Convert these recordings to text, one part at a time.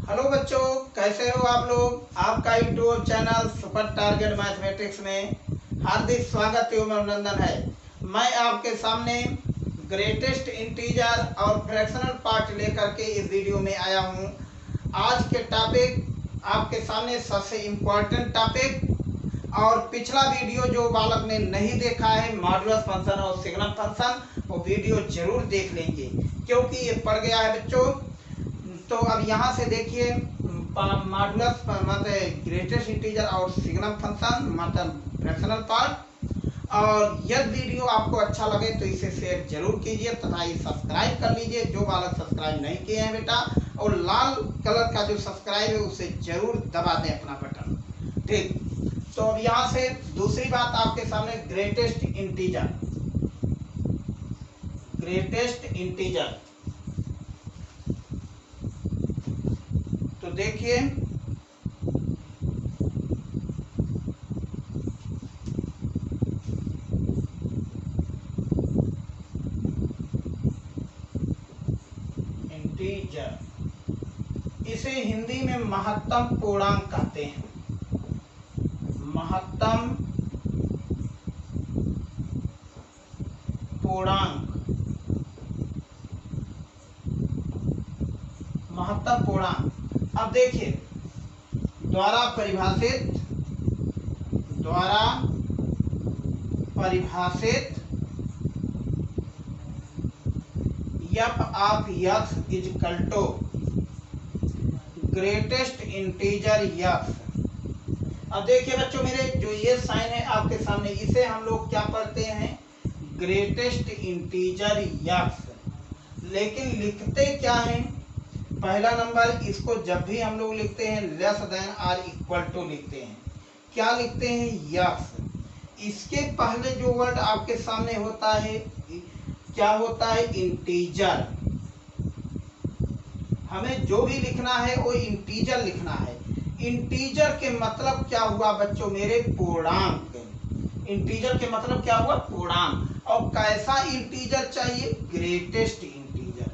Hello बच्चों, कैसे हो आप लोग। आपका YouTube channel super target mathematics में हार्दिक स्वागत एवं अभिनंदन है। मैं आपके सामने ग्रेटेस्ट इंटीजर और फ्रैक्शनल पार्ट लेकर के इस वीडियो में आया हूं। आज के टॉपिक आपके सामने सबसे इम्पोर्टेंट टॉपिक, और पिछला वीडियो जो बालक ने नहीं देखा है मॉडुलस फंक्शन और सिग्नम फंक्शन, वो वीडियो जरूर देख लेंगे क्योंकि ये पड़ गया है बच्चों। तो अब यहाँ से देखिए मॉडुलस मतलब ग्रेटेस्ट इंटीजर और सिग्नम फंक्शन मतलब फ्रैक्शनल पार्ट। और यदि वीडियो आपको अच्छा लगे तो इसे शेयर जरूर कीजिए तथा ये सब्सक्राइब कर लीजिए जो बालक सब्सक्राइब नहीं किए हैं बेटा, और लाल कलर का जो सब्सक्राइब है उसे जरूर दबा दें अपना बटन। ठीक, तो अब यहाँ से दूसरी बात आपके सामने ग्रेटेस्ट इंटीजर। तो देखिए इंटीजर, इसे हिंदी में महत्तम पूर्णांक कहते हैं। महत्तम पूर्णांक, महत्तम पूर्णांक। अब देखिए द्वारा परिभाषित F of X is equal to greatest integer X. अब देखिए बच्चों मेरे जो ये साइन है आपके सामने, इसे हम लोग क्या पढ़ते हैं, ग्रेटेस्ट इंटीजर एक्स। लेकिन लिखते क्या है, पहला नंबर इसको जब भी हम लोग लिखते हैं लेस देन और इक्वल टू लिखते हैं। क्या लिखते हैं, एक्स। इसके पहले जो वर्ड आपके सामने होता है क्या होता है, इंटीजर। हमें जो भी लिखना है वो इंटीजर लिखना है। इंटीजर के मतलब क्या हुआ बच्चों मेरे, पूर्णांक। इंटीजर के मतलब क्या हुआ, पूर्णांक। और कैसा इंटीजर चाहिए, ग्रेटेस्ट इंटीजर।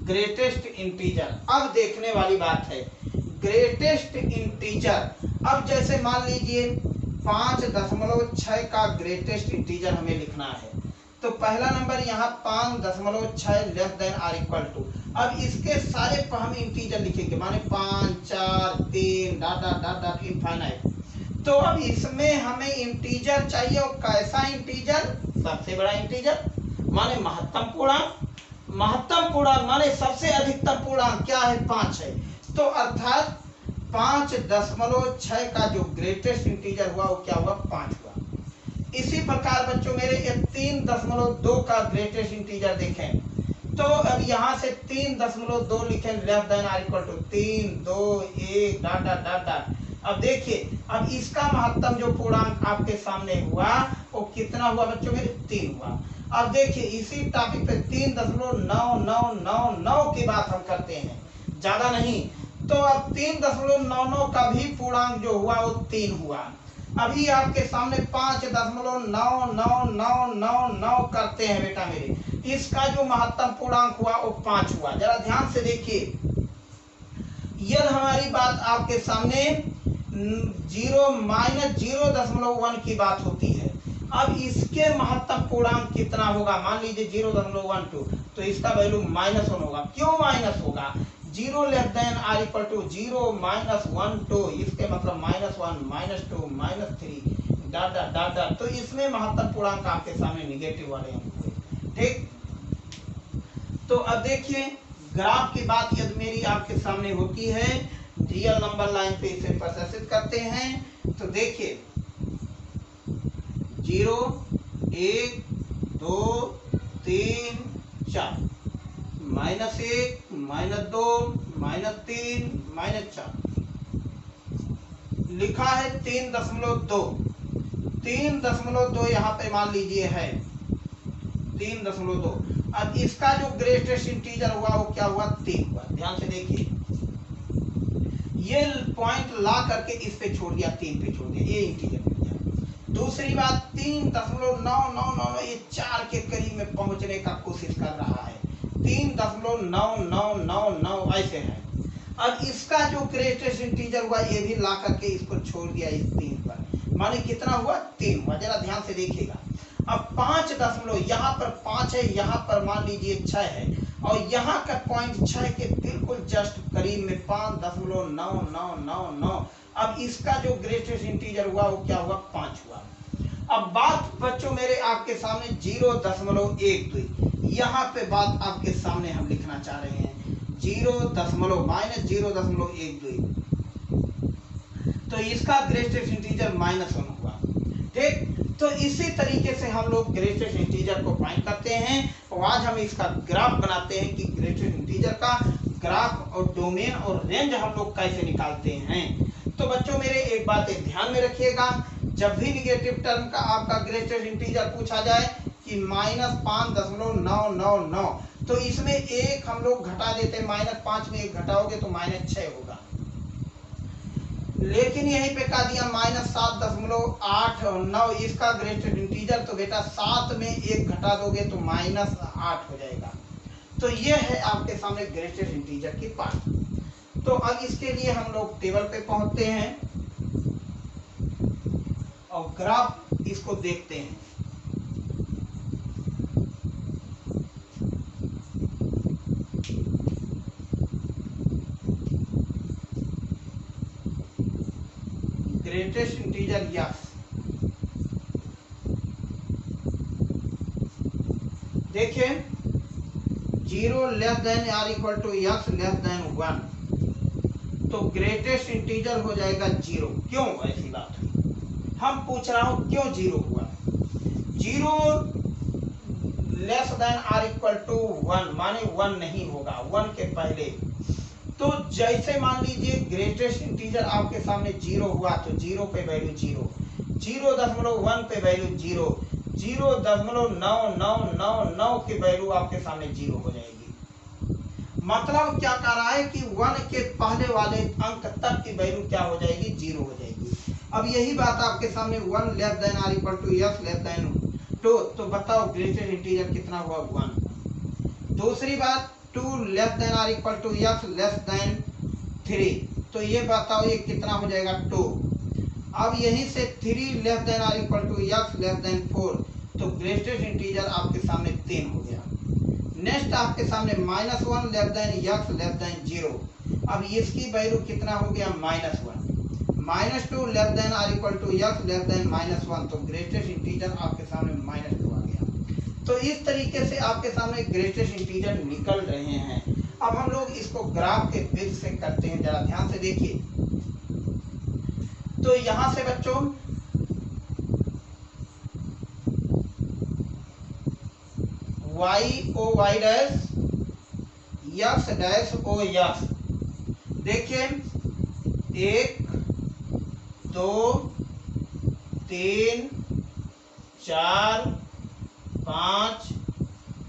Greatest integer. अब देखने वाली बात है ग्रेटेस्ट इंटीजर। अब जैसे मान लीजिए 5.6 का ग्रेटेस्ट इंटीजर हमें लिखना है, तो पहला नंबर यहाँ 5.6 लेस देन और इक्वल टू। अब इसके सारे हम इंटीजर लिखेंगे, माने 5, 4, 3 dot dot dot dot infinite. तो अब इसमें हमें इंटीजर चाहिए, और कैसा इंटीजर, सबसे बड़ा इंटीजर माने महत्तम पूर्णांक। महत्तम पूर्णांक माने सबसे अधिकतम पूर्णांक क्या है, 5 है। तो अर्थात 5.6 का जो ग्रेटेस्ट इंटीजर हुआ वो क्या हुआ, 5 हुआ। इसी प्रकार बच्चों मेरे 3.2 का ग्रेटेस्ट इंटीजर देखें, तो अब यहाँ से 3.2 लिखें लेस देन और equal to 3, 2, 1 dot dot dot dot. अब देखिए अब इसका महत्तम जो पूर्णांक आपके सामने हुआ वो कितना हुआ बच्चों मेरे, 3 हुआ। अब देखिए इसी टॉपिक पे 3.99999 की बात हम करते हैं, ज्यादा नहीं। तो अब 3.99 का भी पूर्णांक जो हुआ वो 3 हुआ। अभी आपके सामने 5.999999 करते हैं बेटा मेरे, इसका जो महत्तम पूर्णांक हुआ वो 5 हुआ। जरा ध्यान से देखिए, यह हमारी बात आपके सामने 0-0.1 की बात होती है। अब इसके महत्तम पूर्णांक कितना होगा, मान लीजिए 0.12, तो इसका वैल्यू -1 होगा। क्यों माइनस होगा, 0 लेस देन और इक्वल टू 0 -1 2, इसके मतलब -1 -2 -3 डॉट डॉट डॉट डॉट। तो इसमें महत्तम पूर्णांक आपके सामने निगेटिव वाले अंक हुए। ठीक, तो अब देखिए ग्राफ की बात यदि मेरी आपके सामने होती है, रियल नंबर लाइन पे इसे प्रदर्शित करते हैं, तो देखिए 0 1 2 3 4 -1 -2 -3 -4 लिखा है 3.2। 3.2 यहाँ पे मान लीजिए है 3.2। अब इसका जो ग्रेटेस्ट इंटीजर हुआ वो क्या हुआ, 3 हुआ। ध्यान से देखिए ये पॉइंट ला करके इस पे छोड़ दिया, 3 पे छोड़ दिया, ये इंटीजर मिल गया। दूसरी बात 3.999 ये 4 के करीब में पहुंचने का कोशिश कर रहा है। 3.9999 ऐसे है। अब इसका जो ग्रेटेस्ट इंटीजर हुआ ये भी ला करके इसको छोड़ दिया इस 3 पर, माने कितना हुआ 3 हुआ। जरा ध्यान से देखिएगा। अब 5 दशमलव, यहाँ पर 5 है, यहाँ पर मान लीजिए 6 है, और यहाँ का पॉइंट 6 के बिल्कुल जस्ट करीब में 5.9999। अब इसका जो ग्रेटेस्ट इंटीजर हुआ वो क्या हुआ 5 हुआ। अब बात बच्चों मेरे आपके सामने 0.12, यहाँ पे बात आपके सामने हम लिखना चाह रहे हैं -0.12। तो इसका ग्रेटेस्ट इंटीजर -1 हुआ। ठीक, तो इसी तरीके से हम लोग ग्रेटेस्ट इंटीजर को फाइंड करते हैं, और आज हम इसका ग्राफ बनाते हैं कि ग्रेटेस्ट इंटीजर का ग्राफ और डोमेन और रेंज हम लोग कैसे निकालते हैं। तो बच्चों मेरे एक बात ध्यान में रखिएगा, जब भी निगेटिव टर्म का आपका ग्रेटेस्ट इंटीजर पूछा जाए कि -5.999, तो इसमें एक हम लोग घटा देते हैं, -5 में एक घटाओगे तो -6 होगा। लेकिन यहीं पे कहा दिया -7.89 इसका ग्रेटेस्ट इंटीजर, तो बेटा 7 में एक घटा दोगे तो -8 हो जाएगा। तो ये है आपके सामने ग्रेटेस्ट इंटीजर की पार्ट। तो अब इसके लिए हम लोग टेबल पे पहुंचते हैं और ग्राफ इसको देखते हैं। ग्रेटेस्ट इंटीजर यस, देखिए 0 लेस देन या equal to X less than 1, तो ग्रेटेस्ट इंटीजर हो जाएगा 0। क्यों ऐसी बात हुई, हम पूछ रहा हूं क्यों 0 हुआ। 0 less than or equal to 1 माने 1 नहीं होगा 1 के पहले। तो जैसे मान लीजिए ग्रेटेस्ट इंटीजर आपके सामने 0 हुआ, तो 0 पे वैल्यू 0, 0.1 पे वैल्यू 0, 0.9999 की वैल्यू आपके सामने 0 हो जाएगी। मतलब क्या कह रहा है कि 1 के पहले वाले अंक तक की वैल्यू क्या हो जाएगी 0 हो जाएगी। अब यही बात आपके सामने 1 less than or equal to X less than 2, तो बताओ ग्रेटेस्ट इंटीजर कितना हुआ 1। दूसरी बात 2 less than or equal to X less than 3, तो ये बताओ ये कितना हो जाएगा 2। अब यहीं से 3 less than or equal to X less than 4, तो ग्रेटेस्ट इंटीजर आपके सामने 3 हो गया। नेक्स्ट आपके सामने -1 less than X less than 0, अब इसकी वैल्यू कितना हो गया -1। -2 less than or equal to X less than -1, तो ग्रेटेस्ट इंटीजर आपके सामने -2 आ गया। तो इस तरीके से आपके सामने ग्रेटेस्ट इंटीजर निकल रहे हैं। अब हम लोग इसको ग्राफ के बेस से करते हैं, जरा ध्यान से देखिए। तो यहां से बच्चों y o y dash yes dash o yes, देखिए 1 2 3 4 5,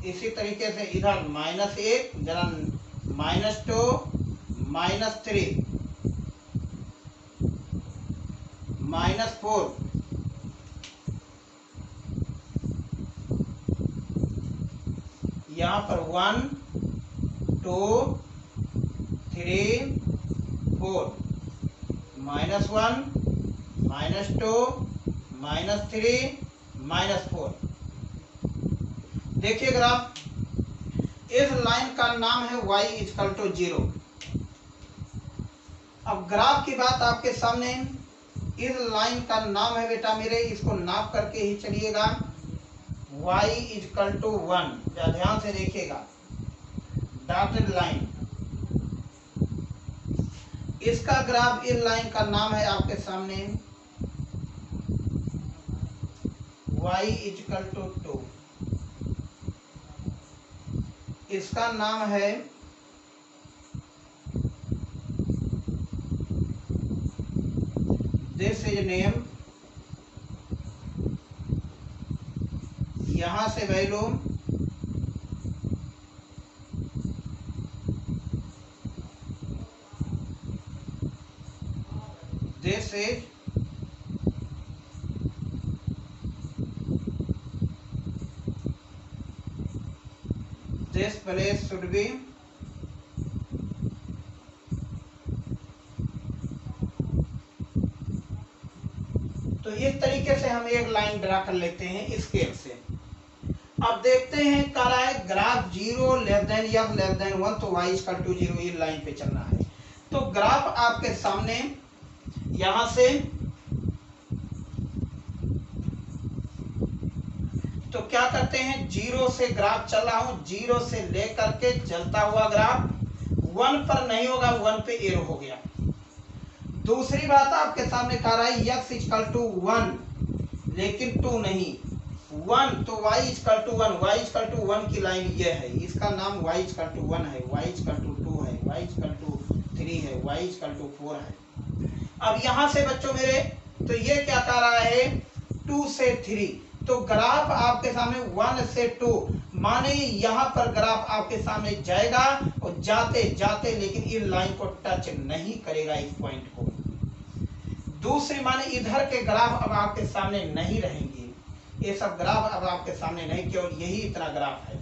इसी तरीके से इधर -1 जरा -2 -3 -4, यहाँ पर 1 2 3 4, -1 -2 -3 -4। देखिए ग्राफ, इस लाइन का नाम है y इक्वल टू 0। अब ग्राफ की बात आपके सामने, इस लाइन का नाम है बेटा मेरे, इसको नाप करके ही चलिएगा, y इक्वल टू 1। ध्यान से देखिएगा, डॉटेड लाइन, इसका ग्राफ इस लाइन का नाम है आपके सामने y इक्वल टू 2, इसका नाम है दिस इज नेम, यहां से value this is this place should be तो इस तरीके से हम एक लाइन ड्रा कर लेते हैं स्केल से। अब देखते हैं कह रहा है ग्राफ 0 लेस देन या लेस देन 1 तो y इक्वल टू 0 ये लाइन पे चलना है। तो ग्राफ आपके सामने यहां से तो क्या करते हैं 0 से ग्राफ चल रहा हूं, 0 से लेकर के चलता हुआ ग्राफ 1 पर नहीं होगा, 1 पे एरो हो गया। दूसरी बात आपके सामने कह रहा है x इक्वल टू 1 लेकिन 2 नहीं 1 तो y equal to 1, y equal to 1 की लाइन ये है, इसका नाम y इक्वल टू 1 है, y इक्वल टू 2 है, y इक्वल टू 3 है, y इक्वल टू 4 है। अब यहां से बच्चों मेरे तो ये क्या कह रहा है 2 से 3 तो ग्राफ आपके सामने 1 से 2 माने यहां पर ग्राफ आपके सामने जाएगा और जाते जाते लेकिन इस लाइन को टच नहीं करेगा, इस पॉइंट को। दूसरी माने इधर के ग्राफ अब आपके सामने नहीं रहेंगे, ये सब ग्राफ अब आपके सामने नहीं, केवल यही इतना ग्राफ है।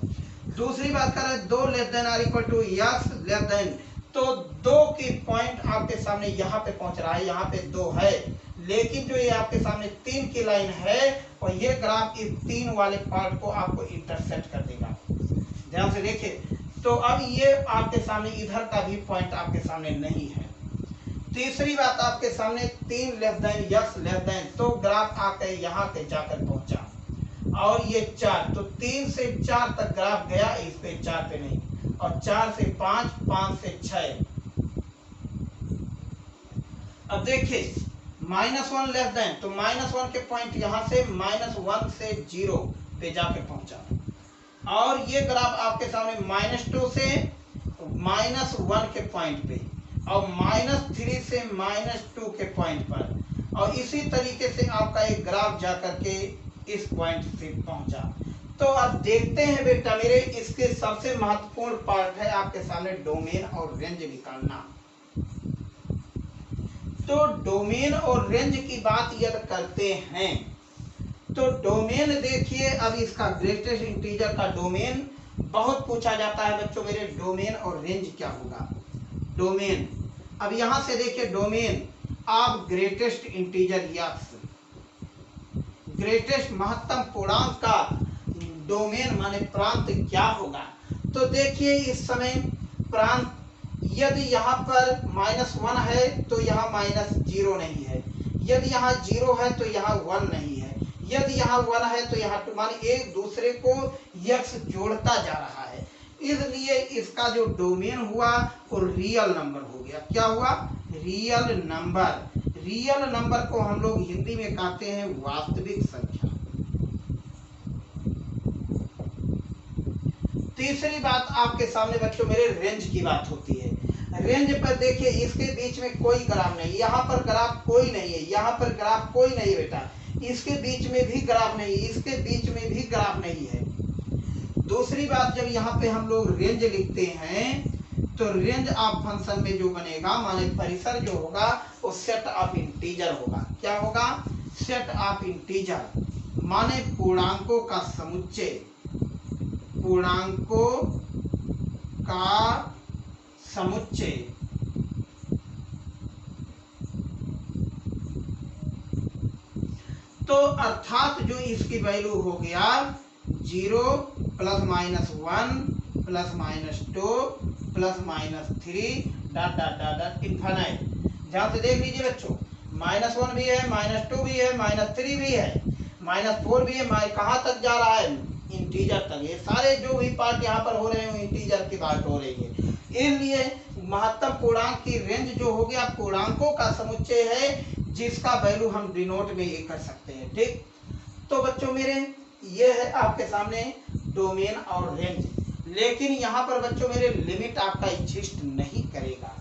दूसरी बात कर रहे हैं 2 less than or equal to X less than तो 2 की पॉइंट आपके सामने यहाँ पे पहुंच रहा है, यहाँ पे 2 है लेकिन जो ये आपके सामने 3 की लाइन है और ये ग्राफ इस 3 वाले पार्ट को आपको इंटरसेक्ट कर देगा। ध्यान से देखिए तो अब ये आपके सामने इधर का भी पॉइंट आपके सामने नहीं है। तीसरी बात आपके सामने 3 less than X less than तो ग्राफ आके यहाँ पे जाकर पहुंचा और ये 4 तो 3 से 4 तक ग्राफ गया, इस पे 4 पे नहीं और 4 से 5, 5 से 6। अब देखिए -1 लेस देन तो -1 के पॉइंट यहां से -1 से 0 पे जाके पहुंचा और ये ग्राफ आपके सामने -2 से -1 के पॉइंट पे और -3 से -2 के पॉइंट पर और इसी तरीके से आपका एक ग्राफ जाकर के इस पॉइंट से पहुंचा। तो अब देखते हैं बेटा मेरे इसके सबसे महत्वपूर्ण पार्ट है आपके सामने डोमेन और रेंज निकालना। तो डोमेन और रेंज की बात यदि करते हैं तो डोमेन देखिए अब इसका ग्रेटेस्ट इंटीजर का डोमेन बहुत पूछा जाता है बच्चों मेरे, डोमेन और रेंज क्या होगा। डोमेन अब यहां से देखिए डोमेन आप ग्रेटेस्ट इंटीजर यक्स ग्रेटेस्ट महत्तम पूर्णांक का डोमेन माने प्रांत क्या होगा। तो देखिए इस समय प्रांत यदि यहाँ पर -1 है तो यहाँ -0 नहीं है, यदि यहाँ 0 है तो यहाँ 1 नहीं है, यदि यहाँ 1 है तो यहाँ 2 माने एक दूसरे को यक्स जोड़ता जा रहा है, इसलिए इसका जो डोमेन हुआ वो रियल नंबर हो गया। क्या हुआ रियल नंबर। रियल नंबर को हम लोग हिंदी में कहते हैं वास्तविक संख्या। तीसरी बात आपके सामने बच्चों मेरे रेंज की बात होती है। रेंज पर देखिए इसके बीच में कोई ग्राफ नहीं, यहाँ पर ग्राफ कोई नहीं है, यहाँ पर ग्राफ कोई नहीं बेटा, इसके बीच में भी ग्राफ नहीं, इसके बीच में भी ग्राफ नहीं है। दूसरी बात जब यहाँ पे हम लोग रेंज लिखते हैं तो रेंज ऑफ फंक्शन में जो बनेगा माने परिसर जो होगा वो सेट ऑफ इंटीजर होगा। क्या होगा सेट ऑफ इंटीजर माने पूर्णांकों का समुच्चय, पूर्णांकों का समुच्चय। तो अर्थात जो इसकी वैल्यू हो गया 0 ±1 ±2 ±3 dot dot dot dot infinite. ध्यान से देख लीजिए बच्चों -1 भी है, -2 भी है, -3 भी है, -4 भी है, कहाँ तक जा रहा है इंटीजर तक। ये सारे जो भी पार्ट यहाँ पर हो रहे हैं इंटीजर की बात हो रही है। इसलिए महत्तम पूर्णांक की रेंज जो हो गया पूर्णांकों का समुच्चय है जिसका वैल्यू हम डिनोट में ये कर सकते हैं। ठीक तो बच्चों मेरे ये है आपके सामने डोमेन और रेंज, लेकिन यहाँ पर बच्चों मेरे लिमिट आपका एग्जिस्ट नहीं करेगा।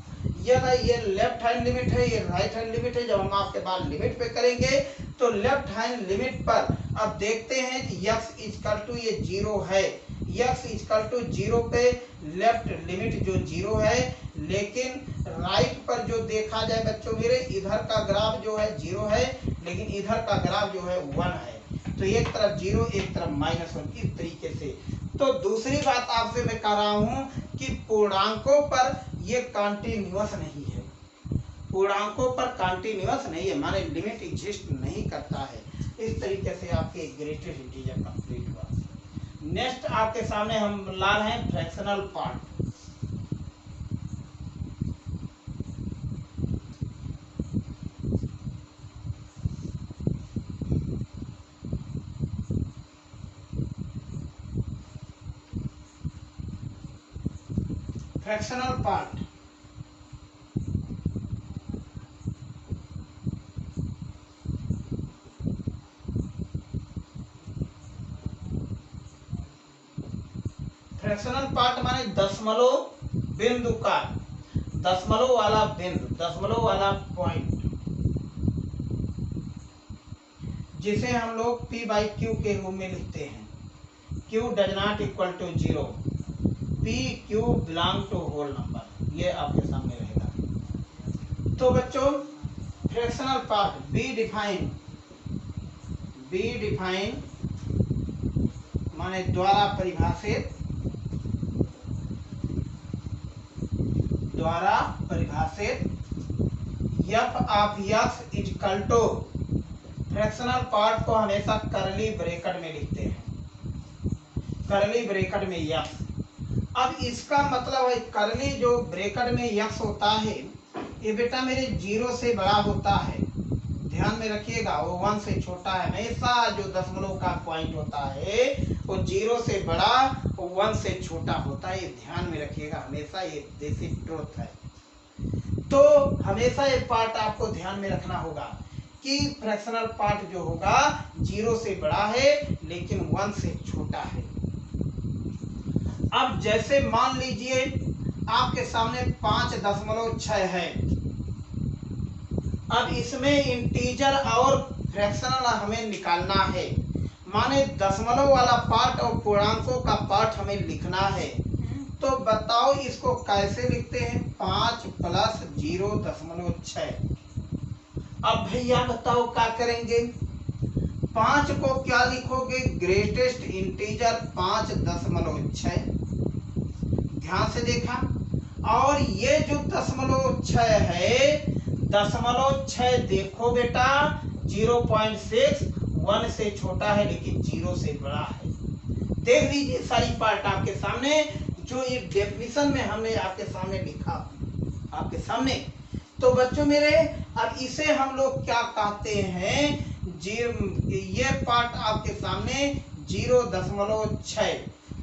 ये लेफ्ट हैंड लिमिट है, ये राइट हैंड लिमिट है। जब हम आपके बाद लिमिट पे करेंगे तो लेफ्ट हैंड लिमिट पर अब देखते हैं कि x इक्वल टू ये 0 है, x इक्वल टू 0 पे लेफ्ट लिमिट जो 0 है, लेकिन राइट पर जो देखा जाए बच्चों मेरे इधर का ग्राफ जो है 0 है लेकिन इधर का ग्राफ जो है 1 है। तो एक तरफ 0 एक तरफ -1, इस तरीके से तो दूसरी बात आपसे मैं कह रहा हूं कि पूर्णांकों पर ये कॉन्टिन्यूअस नहीं है, पूर्णांकों पर कॉन्टिन्यूअस नहीं है, माने लिमिट एग्जिस्ट नहीं करता है। इस तरीके से आपके ग्रेटेस्ट इंटीजर कंप्लीट हुआ। नेक्स्ट आपके सामने हम ला रहे हैं fractional part. Fractional part fractional part माने दशमलव बिंदु का, दशमलव वाला बिंदु, दशमलव वाला पॉइंट, जिसे हम लोग p/q के रूप में लिखते हैं। q does not equal to 0, p/q belong to whole number, ये आपके सामने रहेगा। तो बच्चों फ्रैक्शनल पार्ट बी डिफाइन माने द्वारा परिभाषित, f of x equal to, fractional part को हमेशा करली ब्रैकेट में लिखते हैं, करली ब्रैकेट में x। अब इसका मतलब है करली जो ब्रैकेट में x होता है ये बेटा मेरे 0 से बड़ा होता है, ध्यान में रखिएगा, वो 1 से छोटा है। हमेशा जो दशमलव का पॉइंट होता है वो 0 से बड़ा, वो 1 से छोटा होता है, ये ध्यान में रखिएगा, हमेशा ये बेसिक ट्रुथ है। तो हमेशा ये पार्ट आपको ध्यान में रखना होगा कि फ्रैक्शनल पार्ट जो होगा 0 से बड़ा है लेकिन 1 से छोटा है। अब जैसे मान लीजिए आपके सामने 5.6 है, अब इसमें इंटीजर और फ्रैक्शनल हमें निकालना है, माने दशमलव वाला पार्ट और पूर्णांकों का पार्ट हमें लिखना है। तो बताओ इसको कैसे लिखते हैं, 5 + 0.6। अब भैया बताओ क्या करेंगे, 5 को क्या लिखोगे, ग्रेटेस्ट इंटीजर 5.6, ध्यान से देखा, और ये जो 0.6 है, 0.6 देखो बेटा 0.6 1 से छोटा है लेकिन 0 से बड़ा है। देख लीजिए सारी पार्ट आपके सामने, जो ये डेफिनेशन में हमने आपके सामने लिखा आपके सामने। तो बच्चों मेरे अब इसे हम लोग क्या कहते हैं, ये पार्ट आपके सामने 0.6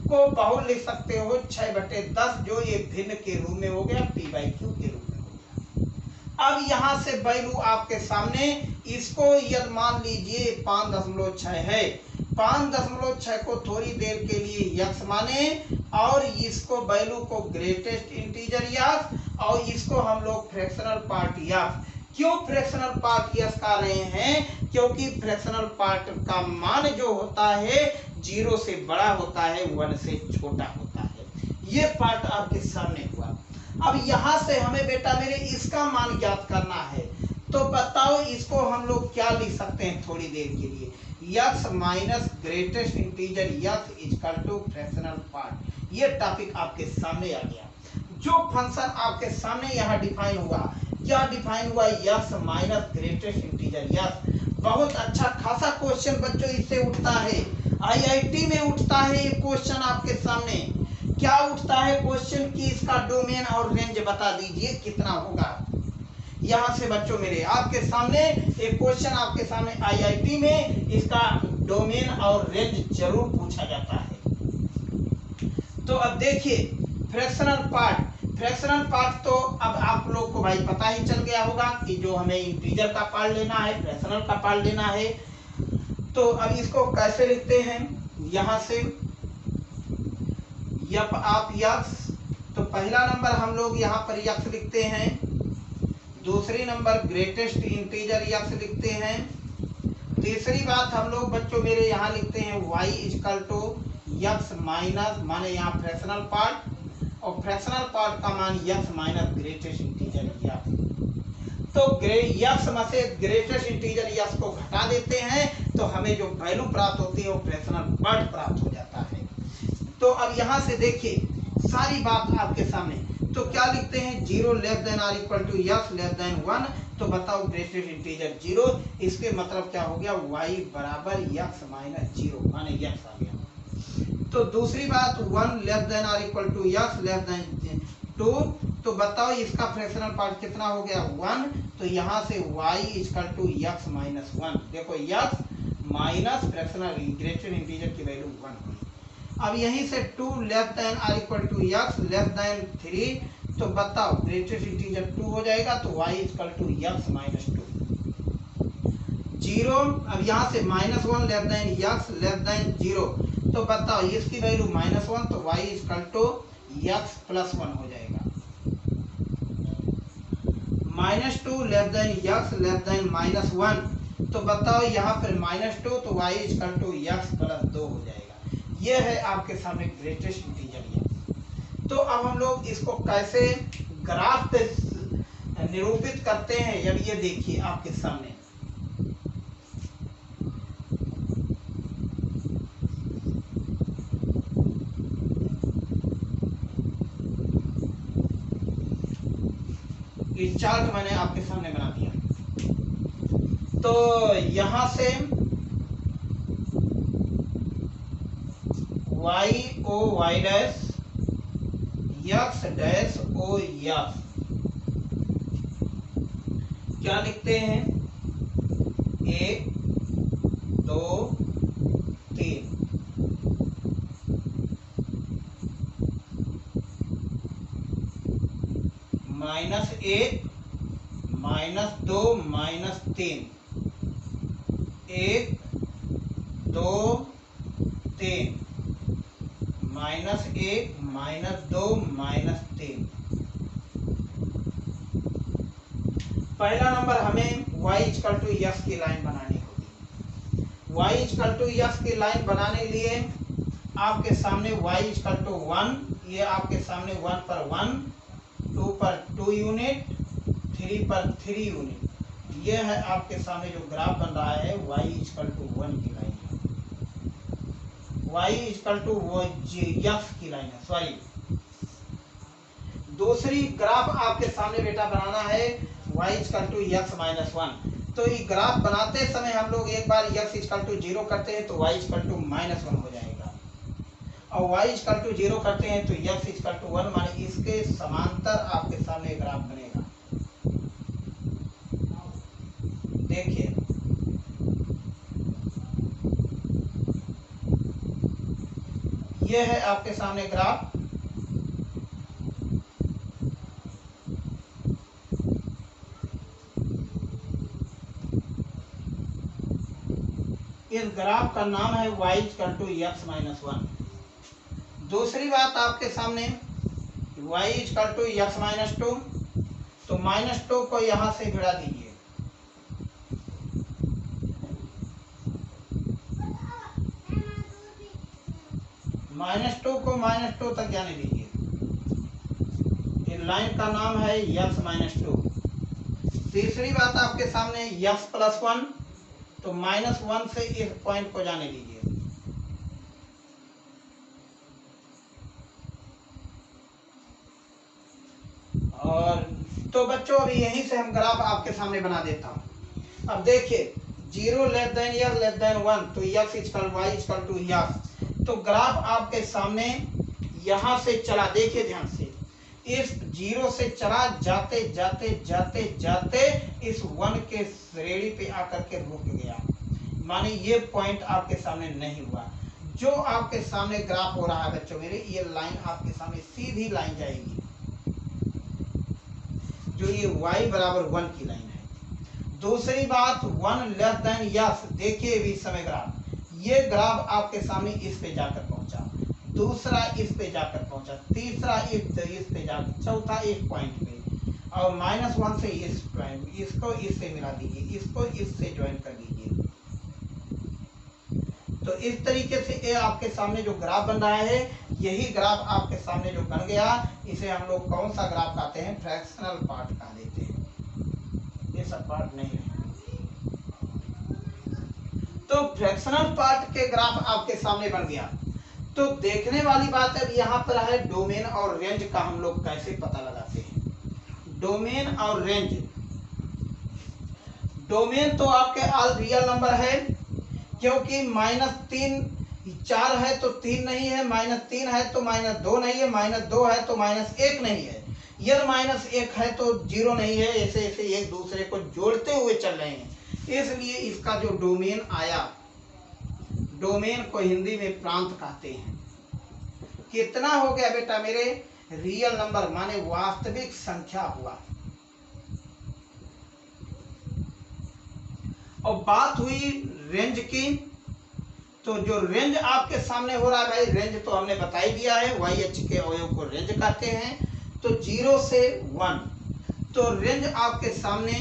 को बहुल लिख सकते हो 6/10, जो ये भिन्न के रूप में हो गया, p/q के रूप में हो गया। अब यहाँ से वैल्यू आपके सामने, इसको यदि मान लीजिए 5.6 है, 5.6 को थोड़ी देर के लिए x माने और इसको वैल्यू को ग्रेटेस्ट इंटीजर x और इसको हम लोग फ्रैक्शनल पार्ट x। क्यों फ्रैक्शनल पार्ट x कर रहे हैं, क्योंकि फ्रैक्शनल पार्ट का मान जो होता है 0 से बड़ा होता है, 1 से छोटा होता है। ये पार्ट आपके सामने हुआ। अब यहाँ से हमें बेटा मेरे इसका मान ज्ञात करना है, तो बताओ इसको हम लोग क्या लिख सकते हैं थोड़ी देर के लिए, x minus greatest integer x equal to fractional part. ये टॉपिक आपके सामने आ गया। जो फंक्शन आपके सामने यहाँ डिफाइन हुआ, क्या डिफाइन हुआ, x minus greatest integer x। बहुत अच्छा खासा क्वेश्चन बच्चों इससे उठता है, IIT में उठता है ये क्वेश्चन आपके सामने। क्या उठता है क्वेश्चन की इसका डोमेन और रेंज बता दीजिए कितना होगा। यहाँ से बच्चों मेरे आपके सामने एक क्वेश्चन आपके सामने IIT में इसका डोमेन और रेंज जरूर पूछा जाता है। तो अब देखिए फ्रैक्शनल पार्ट तो अब आप लोग को भाई पता ही चल गया होगा कि जो हमें इंटीजर का पार्ट लेना है, फ्रैक्शनल का पार्ट लेना है। तो अब इसको कैसे लिखते हैं, यहाँ से f ऑफ x, तो पहला नंबर हम लोग यहाँ पर x लिखते हैं, दूसरी नंबर ग्रेटेस्ट इंटीजर x लिखते हैं, तीसरी बात हम लोग बच्चों मेरे यहाँ लिखते हैं y equal to x minus, माने यहाँ फ्रैक्शनल पार्ट और फ्रैक्शनल पार्ट का मान x minus greatest integer x। तो x में से ग्रेटेस्ट इंटीजर x को घटा देते हैं तो हमें जो वैल्यू प्राप्त होती है वो फ्रैक्शनल पार्ट प्राप्त हो जाता है। तो अब यहाँ से देखिए सारी बात आपके सामने। तो क्या लिखते हैं, 0 less than or equal to x less than 1। तो बताओ ग्रेटेस्ट इंटीजर 0, इसके मतलब क्या हो गया, y बराबर x माइनस 0, माने x आ गया। तो दूसरी बात 1 less than or equal to x less than 2। तो बताओ इसका फ्रैक्शनल पार्ट कितना हो गया, 1। तो यहाँ से y equal to x minus 1। देखो x minus fractional greatest integer की वैल्यू 1 हुई। अब यहीं से 2 less than or equal to x less than 3। तो बताओ ग्रेटेस्ट इंटीजर 2 हो जाएगा, तो y equal to x minus 2। 0, अब यहाँ से -1 less than x less than 0। तो बताओ इसकी वैल्यू -1, तो y equal to x plus 1 हो जाएगा। -2 less than x less than -1। तो बताओ यहाँ पर -2, तो y equal to x plus 2 हो जाएगा। ये है आपके सामने ग्रेटेस्ट इंटीजर x। तो अब हम लोग इसको कैसे ग्राफ पे निरूपित करते हैं, अब ये देखिए आपके सामने। ये चार्ट मैंने आपके सामने बना दिया। तो यहां से y o y dash x dash o x क्या लिखते हैं, 1 2 3। -1 -2 -3, 1 2 3, -1 -2 -3। पहला नंबर हमें y इक्वल टू x की लाइन बनानी होगी। y इक्वल टू x की लाइन बनाने लिए आपके सामने y इक्वल टू 1, ये आपके सामने 1 पर 1, 2 पर 2 यूनिट, 3 पर 3 यूनिट। ये है आपके सामने जो ग्राफ बन रहा है y इक्वल टू 1 की लाइन है, y इक्वल टू x की लाइन है, सॉरी। दूसरी ग्राफ आपके सामने बेटा बनाना है y equal to x minus 1। तो ये ग्राफ बनाते समय हम लोग एक बार x इक्वल टू 0 करते हैं तो y इक्वल टू -1 हो जाएगा, और y इक्वल टू 0 करते हैं तो x इक्वल टू 1, माने इसके समांतर आपके सामने ग्राफ बनेगा। देखिए ये है आपके सामने ग्राफ। इस ग्राफ का नाम है y equal to x minus 1। दूसरी बात आपके सामने y equal to x minus 2। तो -2 को यहां से भिड़ा दीजिए, -2 को -2 तक जाने दीजिए। इस लाइन का नाम है x माइनस 2। तीसरी बात आपके सामने x प्लस 1। तो -1 से इस पॉइंट को जाने दीजिए, और तो बच्चों अभी यहीं से हम ग्राफ आपके सामने बना देता हूं। अब देखिए 0 less than x less than 1, तो x equal y equal to x। तो ग्राफ आपके सामने यहां से चला, देखिए ध्यान से, इस 0 से चला, जाते जाते जाते जाते इस 1 के श्रेणी पे आकर के रुक गया, माने ये पॉइंट आपके सामने नहीं हुआ। जो आपके सामने ग्राफ हो रहा है बच्चों मेरे, ये लाइन आपके सामने सीधी लाइन जाएगी, जो ये y बराबर 1 की लाइन है। दूसरी बात 1 लेस देन x, देखिए भी समय ग्राफ, ये ग्राफ आपके सामने इस पे जाकर पहुंचा, दूसरा इस पे जाकर पहुंचा, तीसरा इस पे जाकर, चौथा एक पॉइंट पे, और -1 से इस पॉइंट, इसको इससे मिला दीजिए, इसको इससे ज्वाइन कर दीजिए। तो इस तरीके से ये आपके सामने जो ग्राफ बन रहा है, यही ग्राफ आपके सामने जो बन गया, इसे हम लोग कौन सा ग्राफ कहते हैं, फ्रैक्शनल पार्ट कह देते हैं, ये सब पार्ट नहीं है। तो फ्रैक्शनल पार्ट के ग्राफ आपके सामने बन गया। तो देखने वाली बात अब यहाँ पर है डोमेन और रेंज का हम लोग कैसे पता लगाते हैं। डोमेन और रेंज, डोमेन तो आपके ऑल रियल नंबर है, क्योंकि -3 4 है तो 3 नहीं है, -3 है तो -2 नहीं है, -2 है तो -1 नहीं है, यदि -1 है तो 0 नहीं है। ऐसे ऐसे एक दूसरे को जोड़ते हुए चल रहे हैं, इसलिए इसका जो डोमेन आया, डोमेन को हिंदी में प्रांत कहते हैं। कितना हो गया बेटा मेरे, रियल नंबर माने वास्तविक संख्या हुआ। और बात हुई रेंज की, तो जो रेंज आपके सामने हो रहा है भाई, रेंज तो हमने बता ही दिया है, YH के अवयव को रेंज कहते हैं। तो 0 से 1, तो रेंज आपके सामने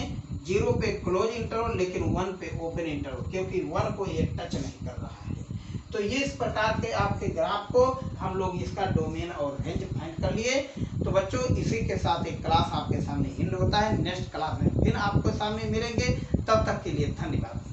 0 पे क्लोज इंटरवल, लेकिन 1 पे ओपन इंटरवल, क्योंकि 1 को ये टच नहीं कर रहा है। तो ये इस प्रकार के आपके ग्राफ को हम लोग इसका डोमेन और रेंज फाइंड कर लिए। तो बच्चों इसी के साथ एक क्लास आपके सामने एंड होता है। नेक्स्ट क्लास में फिर आपके सामने मिलेंगे, तब तक के लिए धन्यवाद।